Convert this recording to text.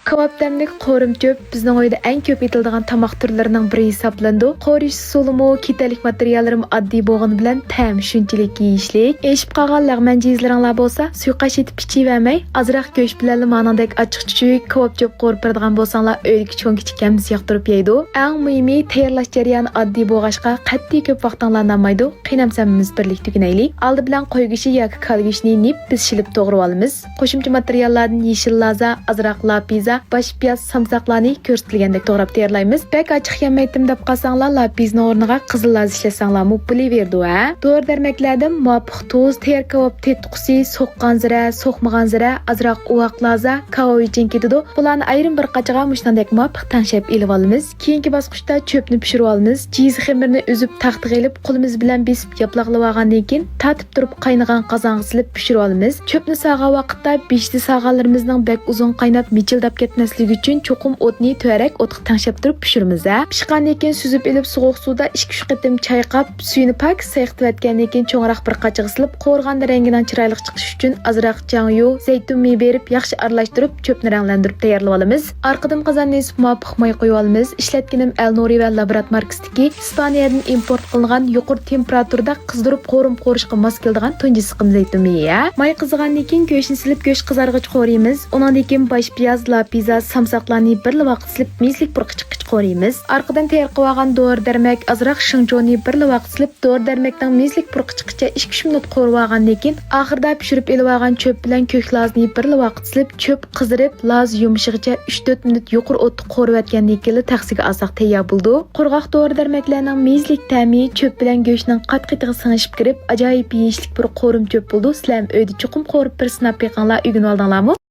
Kebaplarning qo'rim ko'p bizning uyda eng ko'p etiladigan tamoq turlarining biri hisoblanadi. Qo'rish usulimi, ketalik materiallarim oddiy bo'lgani bilan ta'm shunchalik yeyishlik. Eshib qolgan lag'man jizlaringlar bo'lsa, suiqash etib ichivamay, azroq go'sht bilan manadek ochiq chuchuk kebab cho'p qo'rpiradigan bo'lsanglar, uylik cho'ng kichikamiz yoqtirib yeydi. Eng muhimi tayyorlash jarayoni oddiy bo'lg'achqa qat'iy ko'p vaqtinglarni olmaydi. Qiynamsamimiz birlik tugunaylik. Oldi bilan qo'y go'shti yoki kal go'shtini nip biz shilib to'g'rab olamiz. Qo'shimcha materiallardan yeshil laza, azroq lapiza, baş piyaz samsaqlarni ko'rsatilgandek to'g'rab tayyorlaymiz. Bak ochiq yemaydim deb qolsanglar, lapizni o'rniga qizil laz ishlasanglarmi bo'laverdi ha. To'g'ri darmaklardan muvofiq tuz, ter kebab tetqusi, so'qqan zira, so'qmagan zira, azroq uvoq laza, kebab uchun ketadi. Bularni ayrim bir qachaga mushtandek muvofiq tanshab elib olamiz. Keyingi bosqichda cho'pni pishirib olamiz. Jiz xamirni uzib taxtiga ilib, qo'limiz bilan besib yaplaqlab olgandan keyin tatib turib qaynagan qozonga silib pishirib olamiz. Cho'pni sog'gan vaqtda beshti sog'ganlarimizning bek uzun qaynab michildab ketmasligi uchun cho'qim o'tni to'rak o'tga tanshab turib pishiramiz. Pishgandan keyin suzib ilib sovuq suvda 2-3 qatim chayqab, suyini pak sayqitayotgandan keyin cho'ngroq bir qachiq silib, qo'rg'anda rangidan chiroyli chiqish uchun azroq changyu, zaytun mi berib yaxshi aralashtirib, cho'pni ranglantirib tayyorlab olamiz. Orqadan qozonni muvofiq may qo'yib olamiz. Ishlatganim El Nuri va Labrat markasidagi Ispaniyadan import qilingan yuqori temperaturada qizdirib qo'rishga mos keladigan tunji siqim zaytun mi. May qizigandan keyin go'shtni silib go'sht qizarg'ich qo'raymiz. Undan keyin baş piyaz, lapiza, samsaqlarni bir vaqt silib mislik bir qichiq qo'raymiz. Orqadan tayyor qilib olgan do'r darmak, azroq shinjoni bir vaqt silib do'r darmakdan mislik bir qichiqcha 2-3 minut qo'rib olgandan keyin oxirida pishirib elib olgan cho'p bilan ko'k lazni bir vaqt silib cho'p qizirib laz yumshigicha 3-4 minut yuqori o'tda qo'riyotgandan keyin taxsiga azoq tayyor bo'ldi. Qurg'oq do'r darmaklarning mislik ta'mi cho'p bilan go'shtning qat-qatiga singishib kirib, ajoyib yeyishlik bir qo'rim cho'p bo'ldi. Sizlar uyda cho'qim qo'rib bir sinab yiqqanlar uygun oldinglarmi?